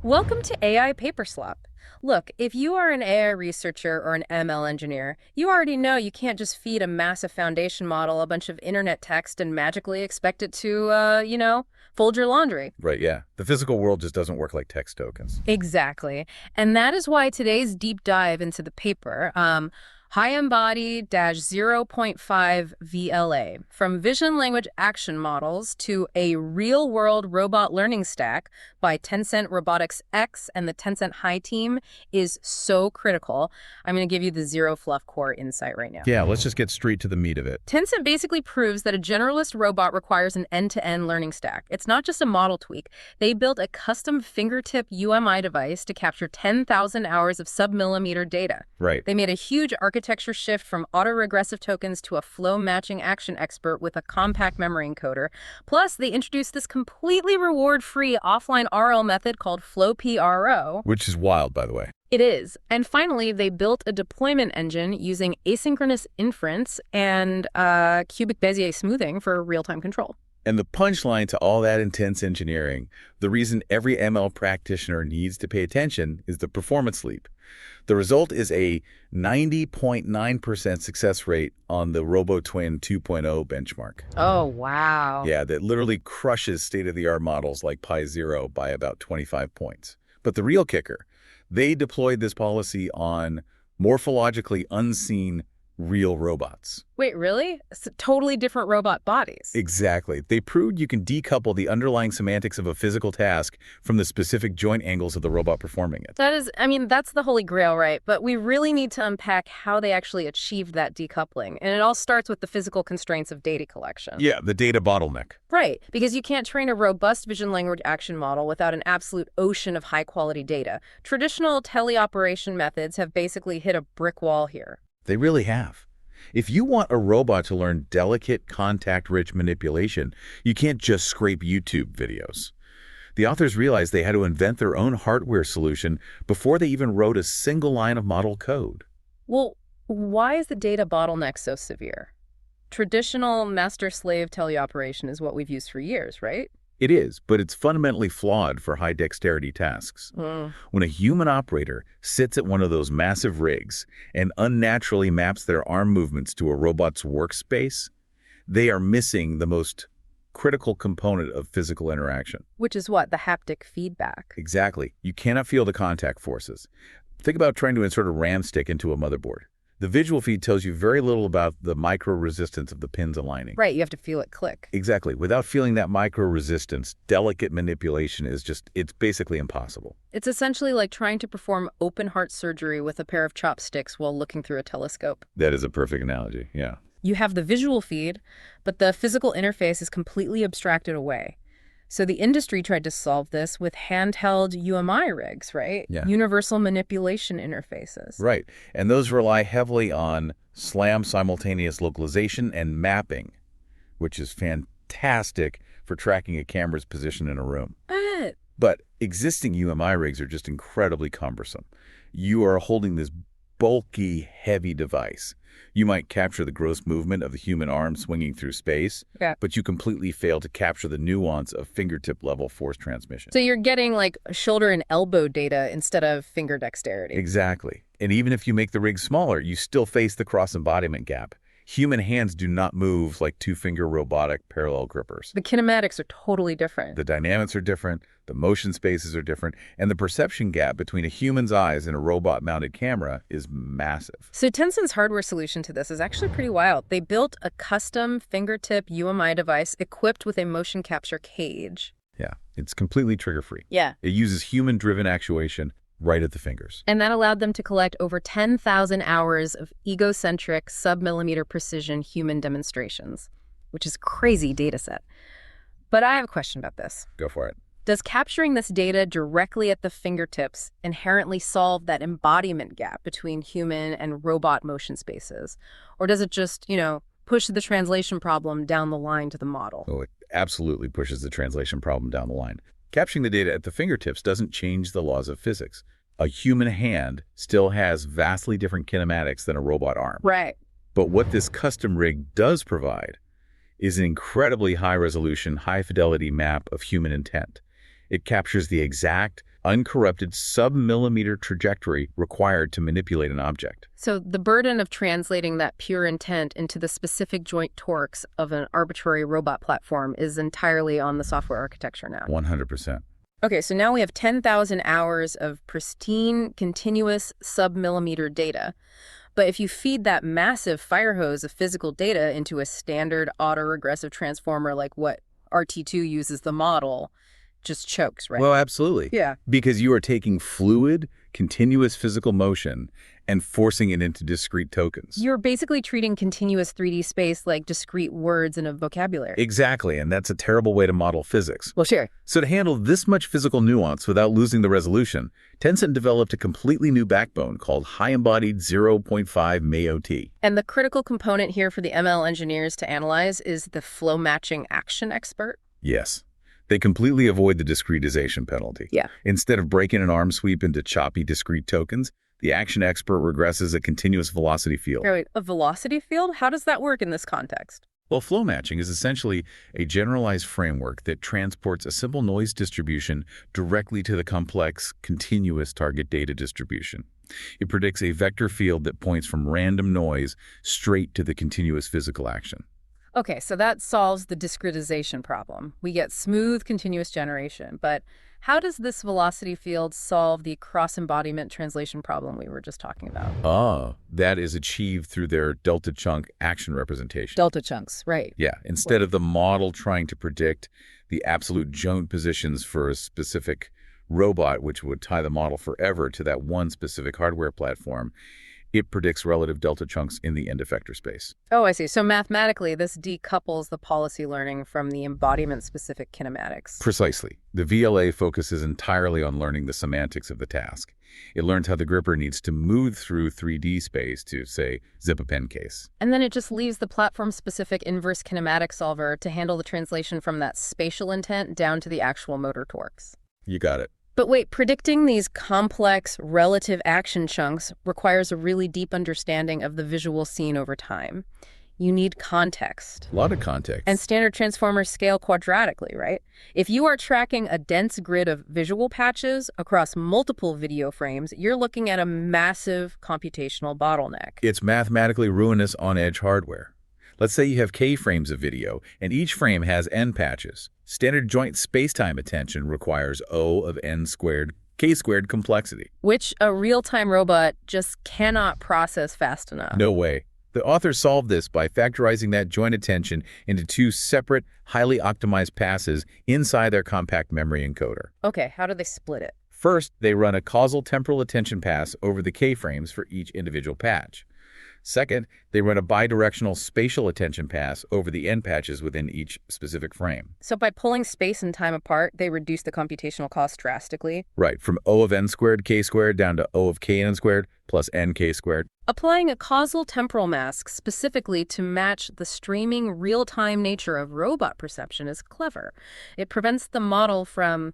Welcome to AI Paper Swap. Look, if you are an AI researcher or an ML engineer, you already know you can't just feed a massive foundation model a bunch of internet text and magically expect it to, fold your laundry. Right, yeah. The physical world just doesn't work like text tokens. Exactly. And that is why today's deep dive into the paper, Hy-Embodied-0.5-VLA, from vision language action models to a real-world robot learning stack by Tencent Robotics X and the Tencent Hi team, is so critical. I'm going to give you the zero fluff core insight right now. Yeah, let's just get straight to the meat of it. Tencent basically proves that a generalist robot requires an end-to-end learning stack. It's not just a model tweak. They built a custom fingertip UMI device to capture 10,000 hours of sub-millimeter data. Right. They made a huge architecture shift from autoregressive tokens to a flow matching action expert with a compact memory encoder. Plus, they introduced this completely reward-free offline RL method called FlowPRO. Which is wild, by the way. It is. And finally, they built a deployment engine using asynchronous inference and cubic Bezier smoothing for real-time control. And the punchline to all that intense engineering, the reason every ML practitioner needs to pay attention, is the performance leap. The result is a 90.9% success rate on the RoboTwin 2.0 benchmark. Oh, wow. Yeah, that literally crushes state-of-the-art models like Pi-0 by about 25 points. But the real kicker, they deployed this policy on morphologically unseen real robots. Wait, really? It's totally different robot bodies. Exactly. They proved you can decouple the underlying semantics of a physical task from the specific joint angles of the robot performing it. That's the holy grail, right? But we really need to unpack how they actually achieved that decoupling. And it all starts with the physical constraints of data collection. Yeah, the data bottleneck. Right, because you can't train a robust vision language action model without an absolute ocean of high-quality data. Traditional teleoperation methods have basically hit a brick wall here. They really have. If you want a robot to learn delicate, contact-rich manipulation, you can't just scrape YouTube videos. The authors realized they had to invent their own hardware solution before they even wrote a single line of model code. Well, why is the data bottleneck so severe? Traditional master-slave teleoperation is what we've used for years, right? It is, but it's fundamentally flawed for high-dexterity tasks. When a human operator sits at one of those massive rigs and unnaturally maps their arm movements to a robot's workspace, they are missing the most critical component of physical interaction. Which is what? The haptic feedback. Exactly. You cannot feel the contact forces. Think about trying to insert a RAM stick into a motherboard. The visual feed tells you very little about the micro-resistance of the pins aligning. Right, you have to feel it click. Exactly. Without feeling that micro-resistance, delicate manipulation it's basically impossible. It's essentially like trying to perform open-heart surgery with a pair of chopsticks while looking through a telescope. That is a perfect analogy, yeah. You have the visual feed, but the physical interface is completely abstracted away. So the industry tried to solve this with handheld UMI rigs, right? Yeah. Universal manipulation interfaces. Right. And those rely heavily on SLAM simultaneous localization and mapping, which is fantastic for tracking a camera's position in a room. But existing UMI rigs are just incredibly cumbersome. You are holding this bulky, heavy device. You might capture the gross movement of the human arm swinging through space, but you completely fail to capture the nuance of fingertip-level force transmission. So you're getting like shoulder and elbow data instead of finger dexterity. Exactly. And even if you make the rig smaller, you still face the cross-embodiment gap. Human hands do not move like two-finger robotic parallel grippers. The kinematics are totally different. The dynamics are different, the motion spaces are different, and the perception gap between a human's eyes and a robot-mounted camera is massive. So Tencent's hardware solution to this is actually pretty wild. They built a custom fingertip UMI device equipped with a motion capture cage. Yeah, it's completely trigger-free. Yeah. It uses human-driven actuation right at the fingers. And that allowed them to collect over 10,000 hours of egocentric, sub-millimeter precision human demonstrations, which is a crazy data set. But I have a question about this. Go for it. Does capturing this data directly at the fingertips inherently solve that embodiment gap between human and robot motion spaces? Or does it just, push the translation problem down the line to the model? Oh, it absolutely pushes the translation problem down the line. Capturing the data at the fingertips doesn't change the laws of physics. A human hand still has vastly different kinematics than a robot arm. Right. But what this custom rig does provide is an incredibly high-resolution, high-fidelity map of human intent. It captures the exact uncorrupted sub-millimeter trajectory required to manipulate an object. So the burden of translating that pure intent into the specific joint torques of an arbitrary robot platform is entirely on the software architecture now. 100%. Okay, so now we have 10,000 hours of pristine, continuous sub-millimeter data. But if you feed that massive fire hose of physical data into a standard autoregressive transformer like what RT2 uses the model, just chokes, right? Well, absolutely. Yeah. Because you are taking fluid, continuous physical motion and forcing it into discrete tokens. You're basically treating continuous 3D space like discrete words in a vocabulary. Exactly, and that's a terrible way to model physics. Well, sure. So to handle this much physical nuance without losing the resolution, Tencent developed a completely new backbone called Hy-Embodied-0.5-VLA. And the critical component here for the ML engineers to analyze is the flow matching action expert. Yes. They completely avoid the discretization penalty. Yeah. Instead of breaking an arm sweep into choppy discrete tokens, the action expert regresses a continuous velocity field. Wait, a velocity field? How does that work in this context? Well, flow matching is essentially a generalized framework that transports a simple noise distribution directly to the complex, continuous target data distribution. It predicts a vector field that points from random noise straight to the continuous physical action. Okay, so that solves the discretization problem. We get smooth, continuous generation. But how does this velocity field solve the cross-embodiment translation problem we were just talking about? That is achieved through their delta chunk action representation. Delta chunks, right. Yeah, instead of the model trying to predict the absolute joint positions for a specific robot, which would tie the model forever to that one specific hardware platform, it predicts relative delta chunks in the end effector space. Oh, I see. So mathematically, this decouples the policy learning from the embodiment-specific kinematics. Precisely. The VLA focuses entirely on learning the semantics of the task. It learns how the gripper needs to move through 3D space to, say, zip a pen case. And then it just leaves the platform-specific inverse kinematic solver to handle the translation from that spatial intent down to the actual motor torques. You got it. But wait, predicting these complex relative action chunks requires a really deep understanding of the visual scene over time. You need context. A lot of context. And standard transformers scale quadratically, right? If you are tracking a dense grid of visual patches across multiple video frames, you're looking at a massive computational bottleneck. It's mathematically ruinous on edge hardware. Let's say you have K frames of video, and each frame has N patches. Standard joint spacetime attention requires O of N squared, K squared complexity. Which a real-time robot just cannot process fast enough. No way. The authors solved this by factorizing that joint attention into two separate, highly optimized passes inside their compact memory encoder. Okay, how do they split it? First, they run a causal temporal attention pass over the K frames for each individual patch. Second, they run a bidirectional spatial attention pass over the N patches within each specific frame. So by pulling space and time apart, they reduce the computational cost drastically? Right, from O of N squared K squared down to O of K N squared plus N K squared. Applying a causal temporal mask specifically to match the streaming real-time nature of robot perception is clever. It prevents the model from,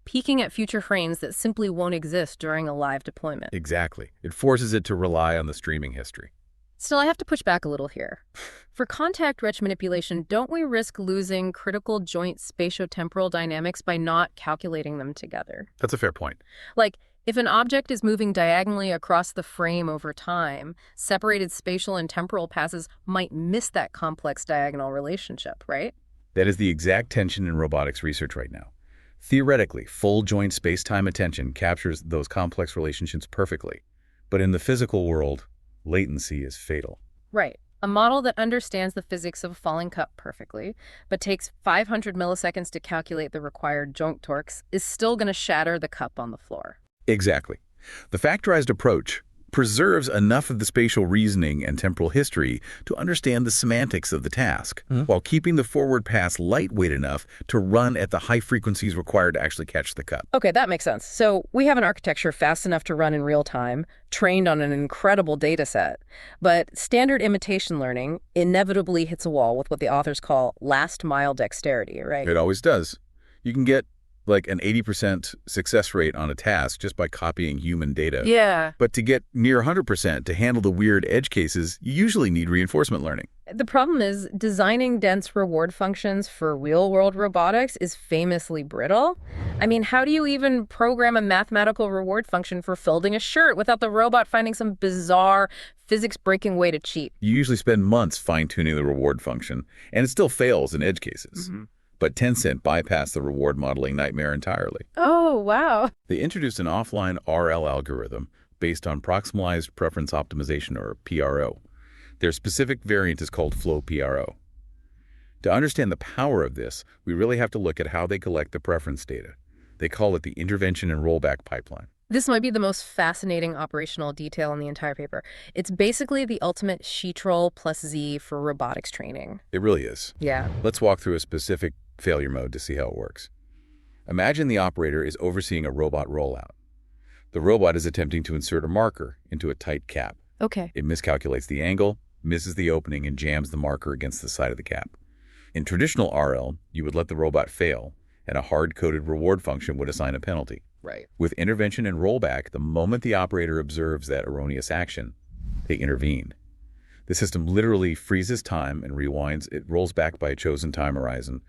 peeking at future frames that simply won't exist during a live deployment. Exactly. It forces it to rely on the streaming history. Still, I have to push back a little here. For contact retch manipulation, don't we risk losing critical joint spatiotemporal dynamics by not calculating them together? That's a fair point. Like, if an object is moving diagonally across the frame over time, separated spatial and temporal passes might miss that complex diagonal relationship, right? That is the exact tension in robotics research right now. Theoretically, full joint space-time attention captures those complex relationships perfectly. But in the physical world, latency is fatal. Right. A model that understands the physics of a falling cup perfectly, but takes 500 milliseconds to calculate the required joint torques, is still going to shatter the cup on the floor. Exactly. The factorized approach preserves enough of the spatial reasoning and temporal history to understand the semantics of the task, while keeping the forward pass lightweight enough to run at the high frequencies required to actually catch the cup. Okay, that makes sense. So we have an architecture fast enough to run in real time, trained on an incredible data set, but standard imitation learning inevitably hits a wall with what the authors call last mile dexterity, right? It always does. You can get like an 80% success rate on a task just by copying human data. Yeah. But to get near 100% to handle the weird edge cases, you usually need reinforcement learning. The problem is designing dense reward functions for real-world robotics is famously brittle. I mean, how do you even program a mathematical reward function for folding a shirt without the robot finding some bizarre physics-breaking way to cheat? You usually spend months fine-tuning the reward function, and it still fails in edge cases. But Tencent bypassed the reward modeling nightmare entirely. Oh, wow. They introduced an offline RL algorithm based on proximalized preference optimization, or PRO. Their specific variant is called FlowPRO. To understand the power of this, we really have to look at how they collect the preference data. They call it the intervention and rollback pipeline. This might be the most fascinating operational detail in the entire paper. It's basically the ultimate sheet-roll plus Z for robotics training. It really is. Yeah. Let's walk through a specific failure mode to see how it works. Imagine the operator is overseeing a robot rollout. The robot is attempting to insert a marker into a tight cap. Okay. It miscalculates the angle, misses the opening, and jams the marker against the side of the cap. In traditional RL, you would let the robot fail, and a hard-coded reward function would assign a penalty. Right. With intervention and rollback, the moment the operator observes that erroneous action, they intervene. The system literally freezes time and rewinds. It rolls back by a chosen time horizon.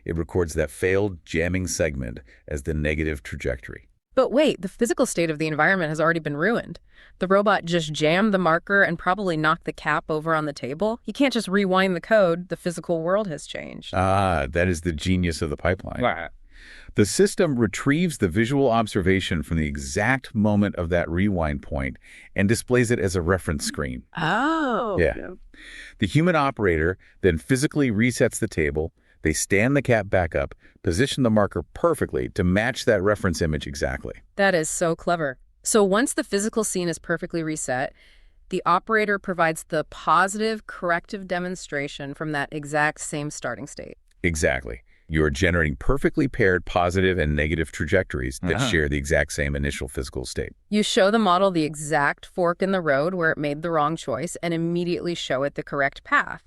It records that failed jamming segment as the negative trajectory. But wait, the physical state of the environment has already been ruined. The robot just jammed the marker and probably knocked the cap over on the table. You can't just rewind the code. The physical world has changed. Ah, that is the genius of the pipeline. Right. The system retrieves the visual observation from the exact moment of that rewind point and displays it as a reference screen. Oh. Yeah. The human operator then physically resets the table. They stand the cap back up, position the marker perfectly to match that reference image exactly. That is so clever. So once the physical scene is perfectly reset, the operator provides the positive corrective demonstration from that exact same starting state. Exactly. You are generating perfectly paired positive and negative trajectories that share the exact same initial physical state. You show the model the exact fork in the road where it made the wrong choice and immediately show it the correct path.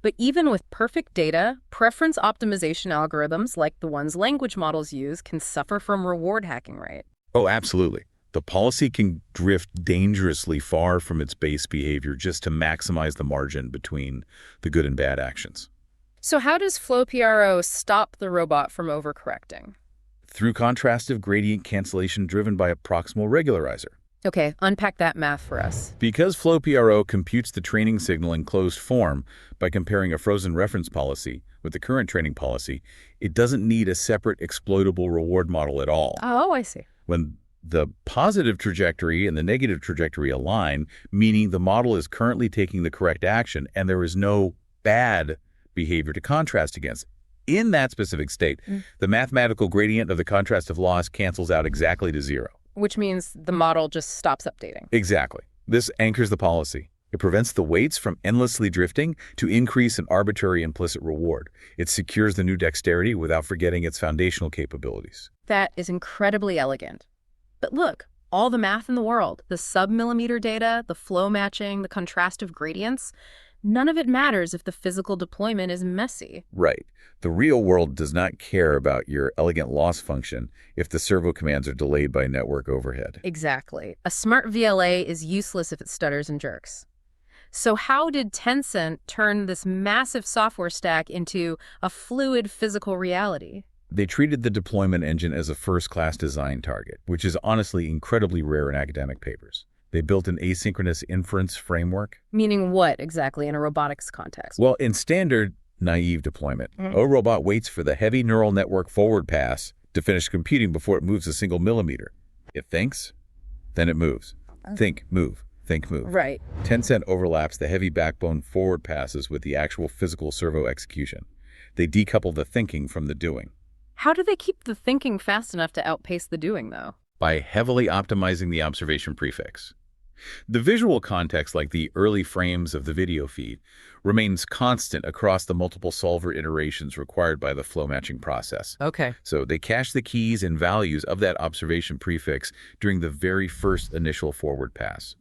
But even with perfect data, preference optimization algorithms like the ones language models use can suffer from reward hacking, right? Oh, absolutely. The policy can drift dangerously far from its base behavior just to maximize the margin between the good and bad actions. So how does FlowPRO stop the robot from overcorrecting? Through contrastive gradient cancellation driven by a proximal regularizer. Okay, unpack that math for us. Because FlowPRO computes the training signal in closed form by comparing a frozen reference policy with the current training policy, it doesn't need a separate exploitable reward model at all. Oh, I see. When the positive trajectory and the negative trajectory align, meaning the model is currently taking the correct action and there is no bad behavior to contrast against. In that specific state, the mathematical gradient of the contrastive loss cancels out exactly to zero. Which means the model just stops updating. Exactly. This anchors the policy. It prevents the weights from endlessly drifting to increase an arbitrary implicit reward. It secures the new dexterity without forgetting its foundational capabilities. That is incredibly elegant. But look, all the math in the world, the sub-millimeter data, the flow matching, the contrastive gradients, none of it matters if the physical deployment is messy. Right. The real world does not care about your elegant loss function if the servo commands are delayed by network overhead. Exactly. A smart VLA is useless if it stutters and jerks. So how did Tencent turn this massive software stack into a fluid physical reality? They treated the deployment engine as a first-class design target, which is honestly incredibly rare in academic papers. They built an asynchronous inference framework. Meaning what exactly in a robotics context? Well, in standard naive deployment, a robot waits for the heavy neural network forward pass to finish computing before it moves a single millimeter. It thinks, then it moves. Think, move, think, move. Right. Tencent overlaps the heavy backbone forward passes with the actual physical servo execution. They decouple the thinking from the doing. How do they keep the thinking fast enough to outpace the doing, though? By heavily optimizing the observation prefix. The visual context, like the early frames of the video feed, remains constant across the multiple solver iterations required by the flow matching process. Okay. So they cache the keys and values of that observation prefix during the very first initial forward pass.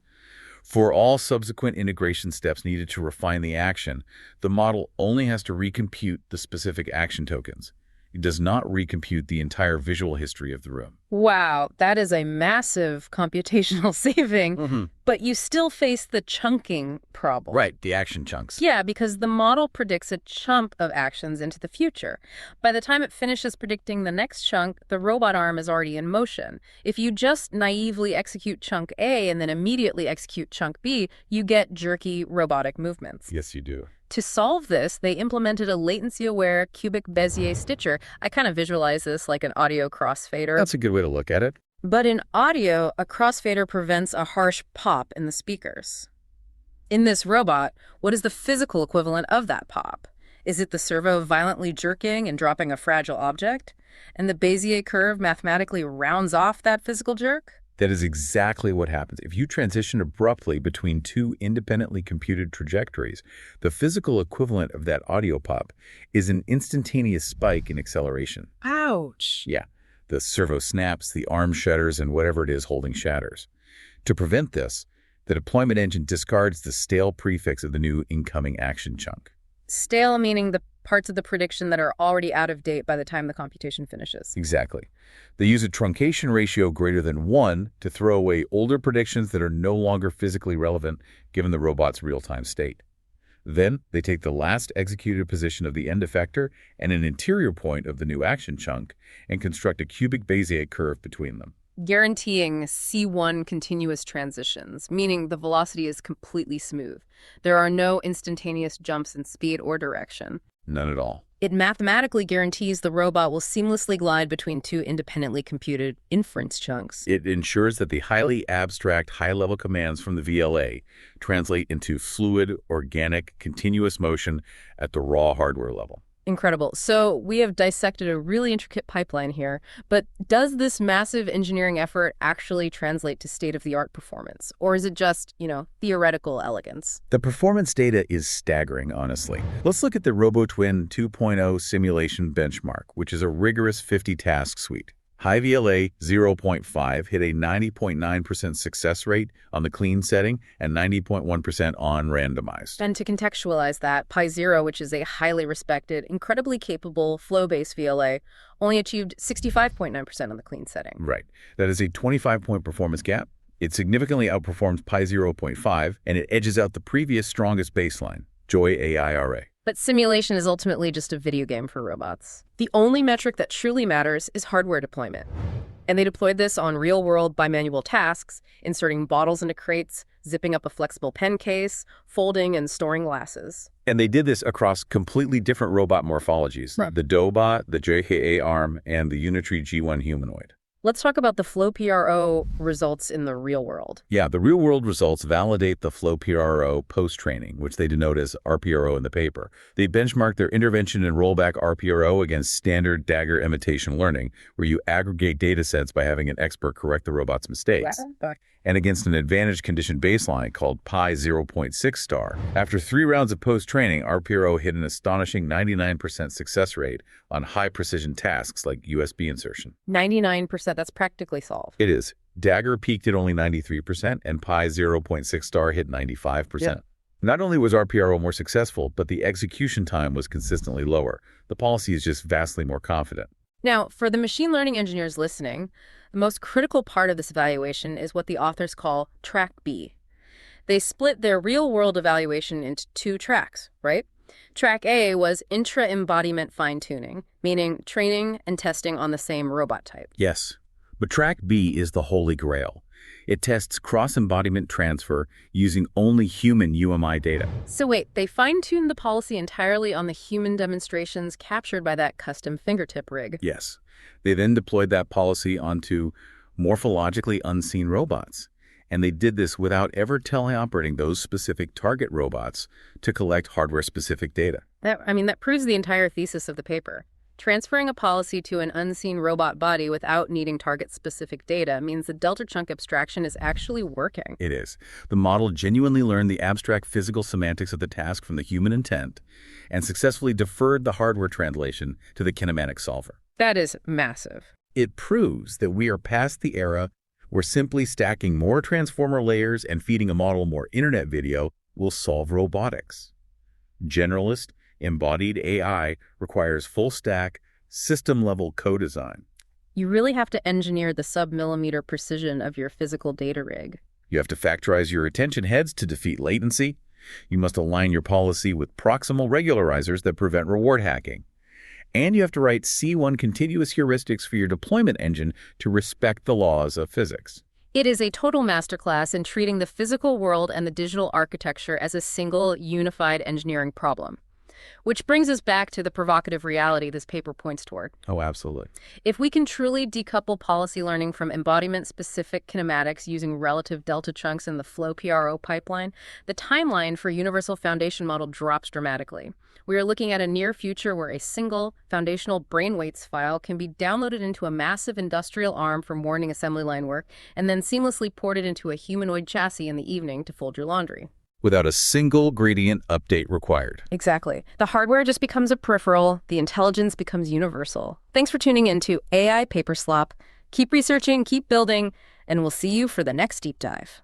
For all subsequent integration steps needed to refine the action, the model only has to recompute the specific action tokens. It does not recompute the entire visual history of the room. Wow, that is a massive computational saving, but you still face the chunking problem. Right, the action chunks. Yeah, because the model predicts a chunk of actions into the future. By the time it finishes predicting the next chunk, the robot arm is already in motion. If you just naively execute chunk A and then immediately execute chunk B, you get jerky robotic movements. Yes, you do. To solve this, they implemented a latency-aware cubic Bezier stitcher. I kind of visualize this like an audio crossfader. That's a good way to look at it. But in audio, a crossfader prevents a harsh pop in the speakers. In this robot, what is the physical equivalent of that pop? Is it the servo violently jerking and dropping a fragile object? And the Bezier curve mathematically rounds off that physical jerk? That is exactly what happens. If you transition abruptly between two independently computed trajectories, the physical equivalent of that audio pop is an instantaneous spike in acceleration. Ouch. Yeah, the servo snaps, the arm shudders, and whatever it is holding shatters. To prevent this, the deployment engine discards the stale prefix of the new incoming action chunk. Stale meaning the parts of the prediction that are already out of date by the time the computation finishes. Exactly. They use a truncation ratio greater than 1 to throw away older predictions that are no longer physically relevant given the robot's real-time state. Then they take the last executed position of the end effector and an interior point of the new action chunk and construct a cubic Bezier curve between them, guaranteeing C1 continuous transitions, meaning the velocity is completely smooth. There are no instantaneous jumps in speed or direction. None at all. It mathematically guarantees the robot will seamlessly glide between two independently computed inference chunks. It ensures that the highly abstract, high-level commands from the VLA translate into fluid, organic, continuous motion at the raw hardware level. Incredible. So we have dissected a really intricate pipeline here, but does this massive engineering effort actually translate to state-of-the-art performance? Or is it just, theoretical elegance? The performance data is staggering, honestly. Let's look at the RoboTwin 2.0 simulation benchmark, which is a rigorous 50-task suite. Hy-VLA 0.5 hit a 90.9% success rate on the clean setting and 90.1% on randomized. And to contextualize that, Pi0, which is a highly respected, incredibly capable flow-based VLA, only achieved 65.9% on the clean setting. Right. That is a 25-point performance gap. It significantly outperforms Pi 0.5, and it edges out the previous strongest baseline, Joy AI-RA. But simulation is ultimately just a video game for robots. The only metric that truly matters is hardware deployment. And they deployed this on real-world bimanual tasks, inserting bottles into crates, zipping up a flexible pen case, folding and storing glasses. And they did this across completely different robot morphologies, Right. The Dobot, the JHA arm, and the Unitree G1 humanoid. Let's talk about the FlowPRO results in the real world. Yeah, the real-world results validate the FlowPRO post-training, which they denote as RPRO in the paper. They benchmark their intervention and rollback RPRO against standard Dagger imitation learning, where you aggregate data sets by having an expert correct the robot's mistakes, and against an advantage condition baseline called Pi 0.6 star. After 3 rounds of post-training, RPRO hit an astonishing 99% success rate on high-precision tasks like USB insertion. 99%, that's practically solved. It is. Dagger peaked at only 93%, and Pi 0.6 star hit 95%. Yeah. Not only was RPRO more successful, but the execution time was consistently lower. The policy is just vastly more confident. Now, for the machine learning engineers listening, the most critical part of this evaluation is what the authors call track B. They split their real-world evaluation into 2 tracks, right? Track A was intra-embodiment fine-tuning, meaning training and testing on the same robot type. Yes, but track B is the holy grail. It tests cross-embodiment transfer using only human UMI data. So wait, they fine-tuned the policy entirely on the human demonstrations captured by that custom fingertip rig? Yes. They then deployed that policy onto morphologically unseen robots. And they did this without ever teleoperating those specific target robots to collect hardware-specific data. That proves the entire thesis of the paper. Transferring a policy to an unseen robot body without needing target-specific data means the delta chunk abstraction is actually working. It is. The model genuinely learned the abstract physical semantics of the task from the human intent and successfully deferred the hardware translation to the kinematic solver. That is massive. It proves that we are past the era where simply stacking more transformer layers and feeding a model more internet video will solve robotics. Generalist, embodied AI requires full-stack, system-level co-design. You really have to engineer the sub-millimeter precision of your physical data rig. You have to factorize your attention heads to defeat latency. You must align your policy with proximal regularizers that prevent reward hacking. And you have to write C1 contiguous heuristics for your deployment engine to respect the laws of physics. It is a total masterclass in treating the physical world and the digital architecture as a single, unified engineering problem. Which brings us back to the provocative reality this paper points toward. Oh, absolutely. If we can truly decouple policy learning from embodiment-specific kinematics using relative delta chunks in the FlowPRO pipeline, the timeline for Universal Foundation Model drops dramatically. We are looking at a near future where a single foundational brain weights file can be downloaded into a massive industrial arm for morning assembly line work and then seamlessly ported into a humanoid chassis in the evening to fold your laundry. Without a single gradient update required. Exactly. The hardware just becomes a peripheral, the intelligence becomes universal. Thanks for tuning in to AI Paper Slop. Keep researching, keep building, and we'll see you for the next deep dive.